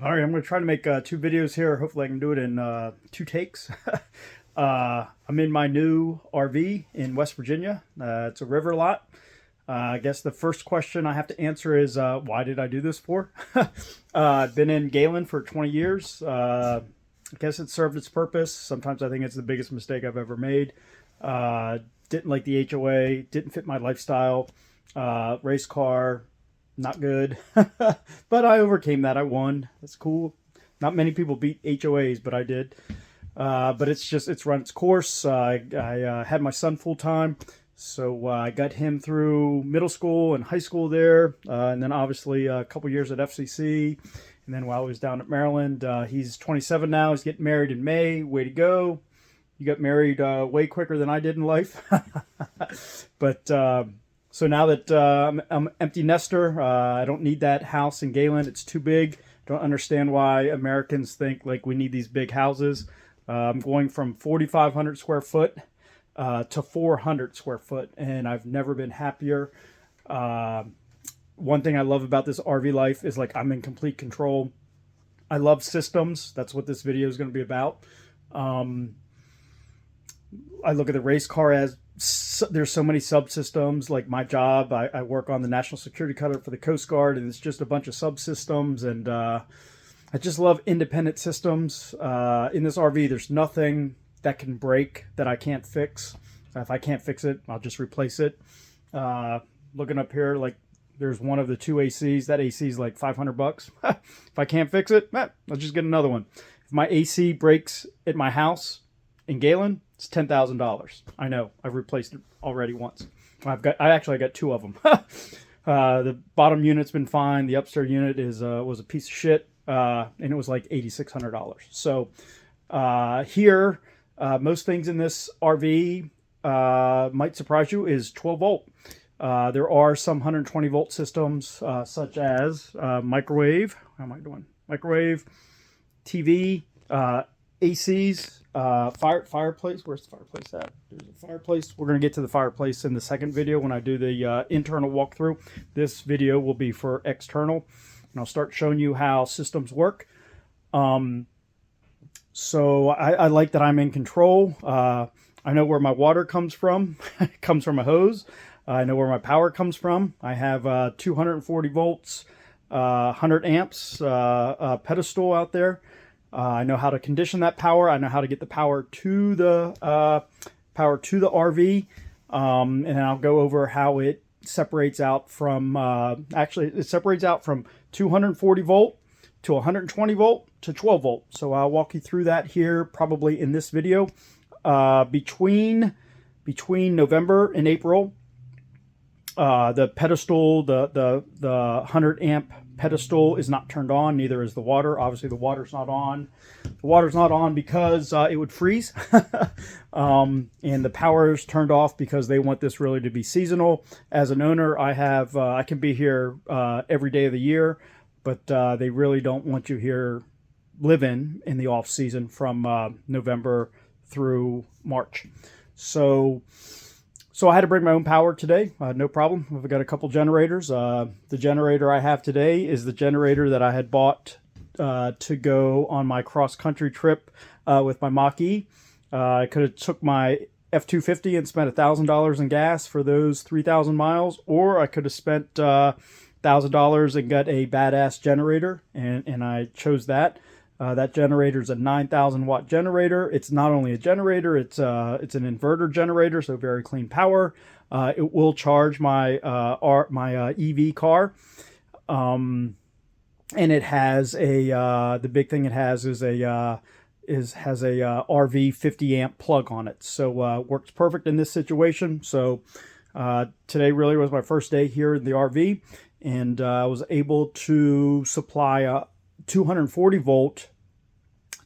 All right, I'm going to try to make two videos here. Hopefully, I can do it in two takes. I'm in my new RV in West Virginia. It's a river lot. I guess the first question I have to answer is why did I do this for? I've been in Galen for 20 years. I guess it served its purpose. Sometimes I think it's the biggest mistake I've ever made. Didn't like the HOA, didn't fit my lifestyle. Race car, not good. But I overcame that. I won. That's cool. Not many people beat HOAs, but I did. But it's run its course. I had my son full time, so I got him through middle school and high school there, and then obviously a couple years at FCC, and then while I was down at Maryland, he's 27 now. He's getting married in May. Way to go! You got married way quicker than I did in life. But so now that I'm an empty nester, I don't need that house in Galen. It's too big. Don't understand why Americans think like we need these big houses. I'm going from 4,500 square foot to 400 square foot, and I've never been happier. One thing I love about this RV life is like I'm in complete control. I love systems. That's what this video is going to be about. I look at the race car as there's so many subsystems. Like my job, I work on the national security cutter for the Coast Guard, and it's just a bunch of subsystems. And I just love independent systems. In this RV, there's nothing that can break that I can't fix. If I can't fix it, I'll just replace it. Looking up here, like there's one of the two ACs. That AC is like $500. If I can't fix it, I'll just get another one. If my AC breaks at my house in Galen, it's $10,000. I know. I've replaced it already once. I actually got two of them. The bottom unit's been fine. The upstairs unit was a piece of shit, and it was like $8,600. So here, most things in this RV might surprise you is 12 volt. There are some 120 volt systems, such as microwave. How am I doing? Microwave, TV, ACs, fireplace. Where's the fireplace at? There's a fireplace. We're going to get to the fireplace in the second video when I do the internal walkthrough. This video will be for external, and I'll start showing you how systems work. So I like that I'm in control. I know where my water comes from. It comes from a hose. I know where my power comes from. I have 240 volts, 100 amps pedestal out there. I know how to condition that power. I know how to get the power to the RV, and then I'll go over how it separates out from. Actually, it separates out from 240 volt to 120 volt to 12 volt. So I'll walk you through that here, probably in this video. Between November and April, the pedestal, the 100 amp pedestal is not turned on. Neither is the water. Obviously, the water's not on. The water's not on because it would freeze, and the power is turned off because they want this really to be seasonal. As an owner, I can be here every day of the year, but they really don't want you here living in the off season from November through March. So I had to bring my own power today. No problem. I've got a couple generators. The generator I have today is the generator that I had bought to go on my cross-country trip with my Mach-E. I could have took my F-250 and spent $1,000 in gas for those 3,000 miles, or I could have spent $1,000 and got a badass generator, and I chose that. That generator is a 9,000 watt generator. It's not only a generator, it's an inverter generator, so very clean power. It will charge my EV car, and it has the big thing it has is has a RV 50 amp plug on it. So works perfect in this situation. So today really was my first day here in the RV, and I was able to supply a 240 volt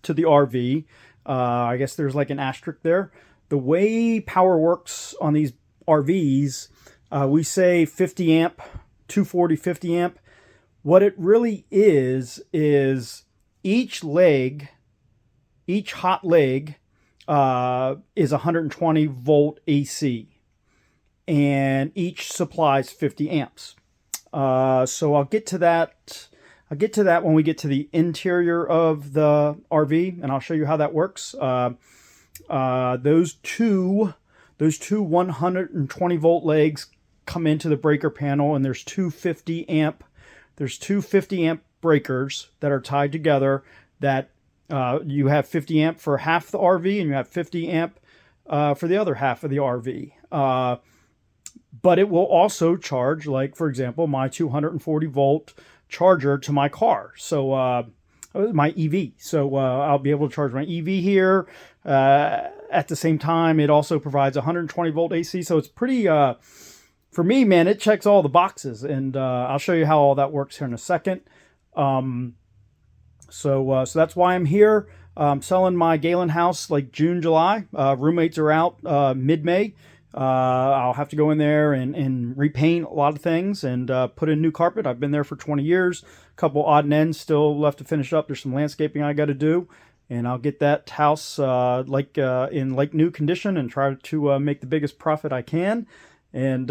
to the RV. I guess there's like an asterisk there. The way power works on these RVs, we say 50 amp, 240, 50 amp. What it really is each leg, each hot leg is 120 volt AC, and each supplies 50 amps. So I'll get to that. I'll get to that when we get to the interior of the RV, and I'll show you how that works. Those two 120 volt legs come into the breaker panel, and there's two 50 amp breakers that are tied together. That you have 50 amp for half the RV, and you have 50 amp for the other half of the RV. But it will also charge, like for example, my 240 volt charger to my car. So my EV. So I'll be able to charge my EV here. At the same time, it also provides 120 volt AC. So it's pretty, for me, man, it checks all the boxes. And I'll show you how all that works here in a second. So that's why I'm here. I'm selling my Galen house like June, July. Roommates are out mid-May. I'll have to go in there and repaint a lot of things and put in new carpet. I've been there for 20 years. A couple odd and ends still left to finish up. There's some landscaping I got to do. And I'll get that house in like new condition and try to make the biggest profit I can. And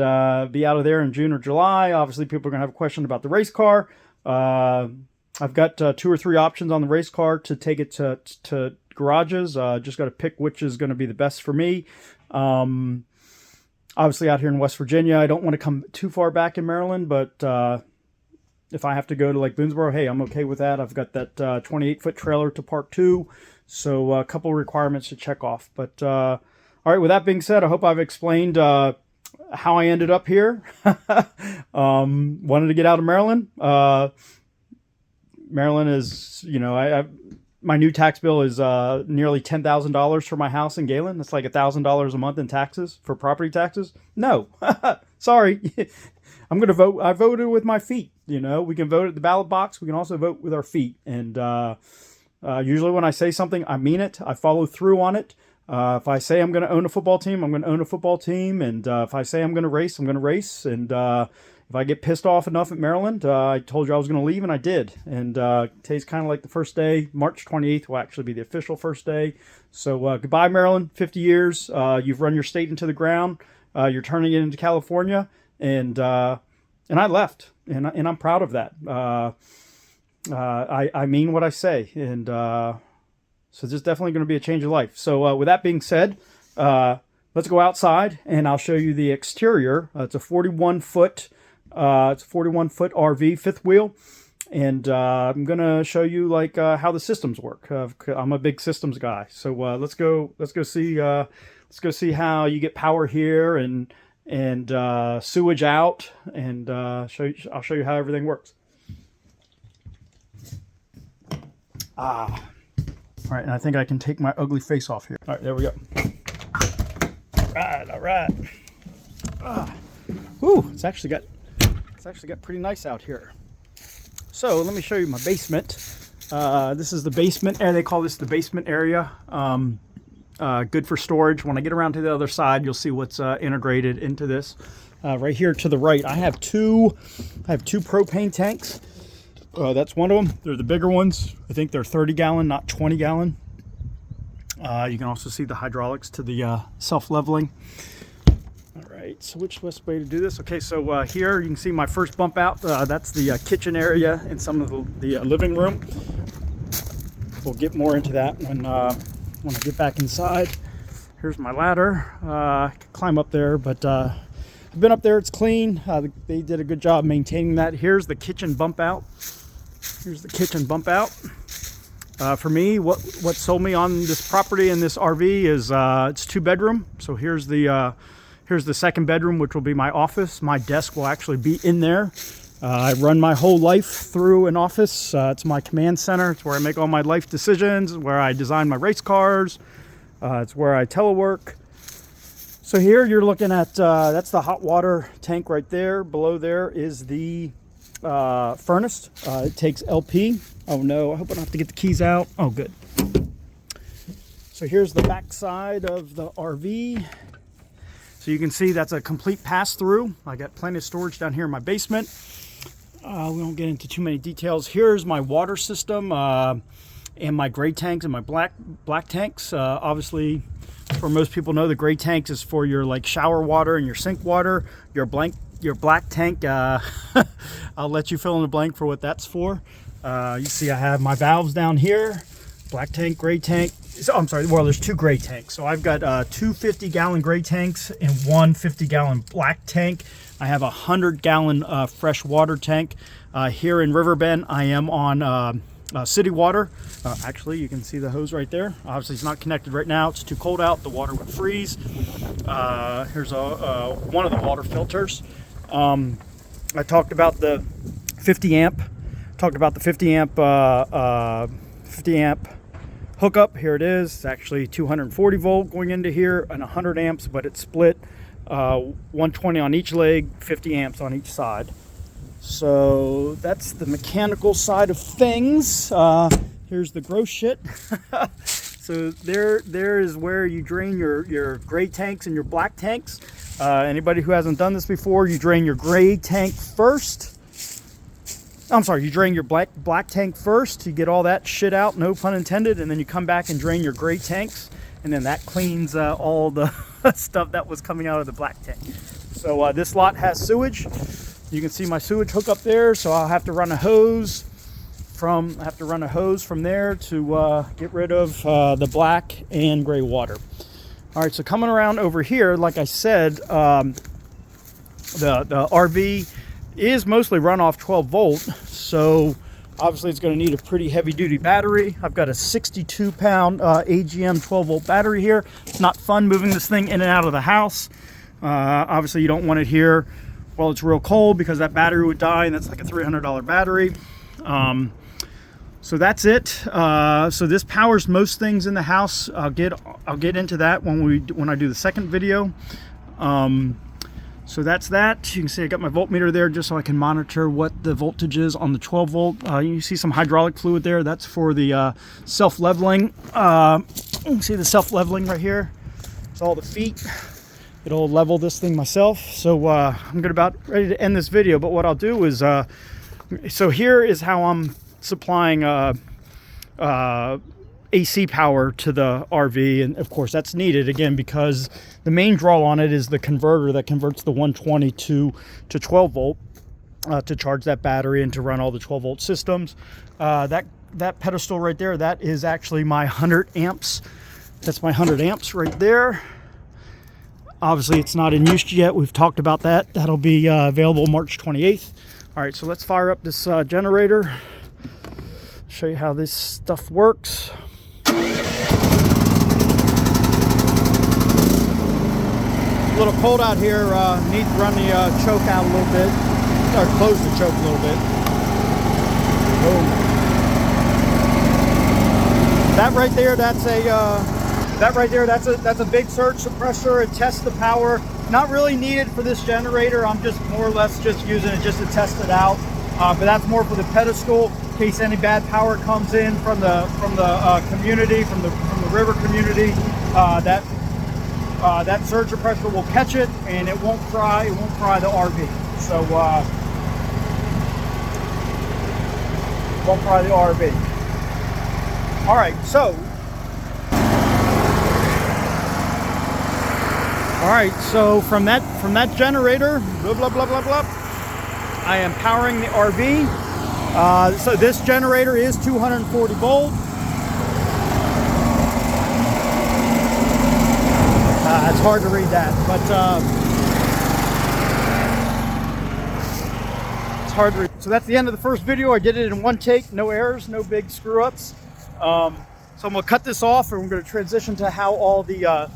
be out of there in June or July. Obviously, people are going to have a question about the race car. I've got 2 or 3 options on the race car to take it to garages. Just got to pick which is going to be the best for me. Obviously, out here in West Virginia, I don't want to come too far back in Maryland, but if I have to go to like Boonesboro, hey, I'm okay with that. I've got that 28-foot trailer to park too, so a couple of requirements to check off. But all right, with that being said, I hope I've explained how I ended up here. Wanted to get out of Maryland. Maryland is, my new tax bill is nearly $10,000 for my house in Galen. That's like $1,000 a month in taxes for property taxes. No, sorry. I'm going to vote. I voted with my feet. We can vote at the ballot box. We can also vote with our feet. And usually when I say something, I mean it. I follow through on it. If I say I'm going to own a football team, I'm going to own a football team. And if I say I'm going to race, I'm going to race. And if I get pissed off enough at Maryland, I told you I was going to leave, and I did. And today's kind of like the first day. March 28th will actually be the official first day. So goodbye, Maryland. 50 years. You've run your state into the ground. You're turning it into California. And I left, and I'm proud of that. I mean what I say. And so there's definitely going to be a change of life. So with that being said, let's go outside, and I'll show you the exterior. It's a 41-foot RV, fifth wheel, and I'm gonna show you like how the systems work. I'm a big systems guy, so let's go see how you get power here and sewage out, and I'll show you how everything works. All right, and I think I can take my ugly face off here. All right, there we go. All right. Ooh, it's actually got pretty nice out here. So let me show you my basement. This is the basement area. They call this the basement area. Good for storage. When I get around to the other side, you'll see what's integrated into this. Right here to the right, I have two propane tanks. That's one of them. They're the bigger ones. I think they're 30 gallon, not 20 gallon. You can also see the hydraulics to the self-leveling. All right, so which best way to do this? Okay, so here you can see my first bump out. That's the kitchen area and some of the living room. We'll get more into that when I get back inside. Here's my ladder. I can climb up there, but I've been up there. It's clean. They did a good job maintaining that. Here's the kitchen bump out. Here's the kitchen bump out. For me, what sold me on this property and this RV is it's 2-bedroom. So here's the second bedroom, which will be my office. My desk will actually be in there. I run my whole life through an office. It's my command center. It's where I make all my life decisions, where I design my race cars. It's where I telework. So here you're looking at, that's the hot water tank right there. Below there is the furnace. It takes LP. Oh no, I hope I don't have to get the keys out. Oh, good. So here's the back side of the RV. So you can see that's a complete pass-through. I got plenty of storage down here in my basement. We won't get into too many details. Here's my water system and my gray tanks and my black tanks. Obviously, for most people know, the gray tanks is for your like shower water and your sink water. Your black tank, I'll let you fill in the blank for what that's for. You see I have my valves down here, black tank, gray tank. So, I'm sorry, well, there's 2 gray tanks. So I've got 2 50-gallon gray tanks and 1 50-gallon black tank. I have a 100-gallon fresh water tank. Here in Riverbend, I am on city water. Actually, you can see the hose right there. Obviously, it's not connected right now. It's too cold out. The water would freeze. Here's one of the water filters. I talked about the 50 amp. Talked about the 50 amp hookup. Here it is. It's actually 240 volt going into here and 100 amps, but it's split 120 on each leg, 50 amps on each side. So that's the mechanical side of things. Here's the gross shit. So there is where you drain your gray tanks and your black tanks. Anybody who hasn't done this before, you drain your gray tank first. I'm sorry, you drain your black tank first to get all that shit out, no pun intended, and then you come back and drain your gray tanks, and then that cleans all the stuff that was coming out of the black tank. So this lot has sewage. You can see my sewage hook up there, so I'll have to run a hose from there to get rid of the black and gray water. All right, so coming around over here, like I said, the RV is mostly run off 12 volt, so obviously it's going to need a pretty heavy duty battery. I've got a 62 pound AGM 12 volt battery here. It's not fun moving this thing in and out of the house. Obviously you don't want it here while it's real cold because that battery would die, and that's like a $300 battery. So that's it. So this powers most things in the house. I'll get into that when I do the second video. So that's that. You can see I got my voltmeter there just so I can monitor what the voltage is on the 12 volt. You see some hydraulic fluid there. That's for the self-leveling. You can see the self-leveling right here. It's all the feet. It'll level this thing myself. So I'm about ready to end this video, but what I'll do is, so here is how I'm supplying AC power to the RV, and of course that's needed again because the main draw on it is the converter that converts the 120 to 12 volt to charge that battery and to run all the 12 volt systems. That pedestal right there, that is actually my 100 amps. That's my 100 amps right there. Obviously it's not in use yet. We've talked about that. That'll be available March 28th. All right, so let's fire up this generator. Show you how this stuff works. A little cold out here. Need to run the choke out a little bit, or close the choke a little bit. Boom. That right there, that's a big surge suppressor. It tests the power. Not really needed for this generator. I'm just more or less just using it just to test it out. But that's more for the pedestal in case any bad power comes in from the community, from the river community. That surge suppressor will catch it and it won't fry the RV. So won't fry the RV. All right, so from that generator, blah blah blah blah blah, I am powering the RV. So this generator is 240 volt. It's hard to read that, but it's hard to read. So that's the end of the first video. I did it in one take, no errors, no big screw ups. So I'm gonna cut this off, and we're gonna transition to how all the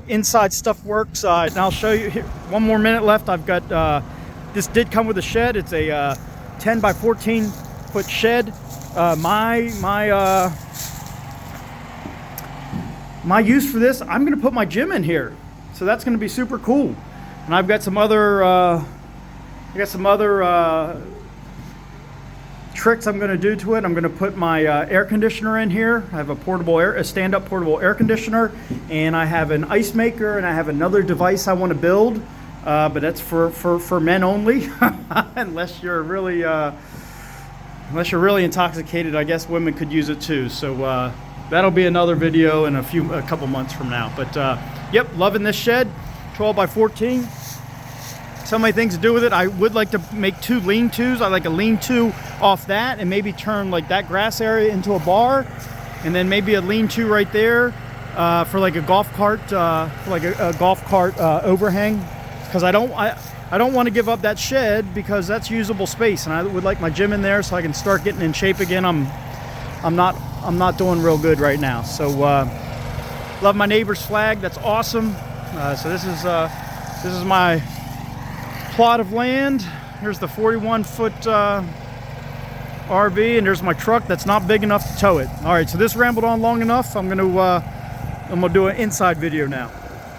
inside stuff works. And I'll show you here. 1 more minute left. I've got this did come with a shed. It's a 10 by 14 foot shed. My use for this, I'm gonna put my gym in here, so that's gonna be super cool. And I've got some other tricks I'm gonna do to it. I'm gonna put my air conditioner in here. I have a stand-up portable air conditioner, and I have an ice maker, and I have another device I want to build, but that's for men only. unless you're really intoxicated, I guess women could use it too. So that'll be another video in a couple months from now. But yep, loving this shed, 12 by 14. so many things to do with it. I would like to make 2 lean-tos. I like a lean-to off that, and maybe turn like that grass area into a bar, and then maybe a lean-to right there for like a golf cart, overhang. Because I don't want to give up that shed, because that's usable space, and I would like my gym in there so I can start getting in shape again. I'm not doing real good right now. So love my neighbor's flag. That's awesome. So this is my plot of land. Here's the 41-foot RV, and there's my truck that's not big enough to tow it. All right, so this rambled on long enough. I'm gonna do an inside video now.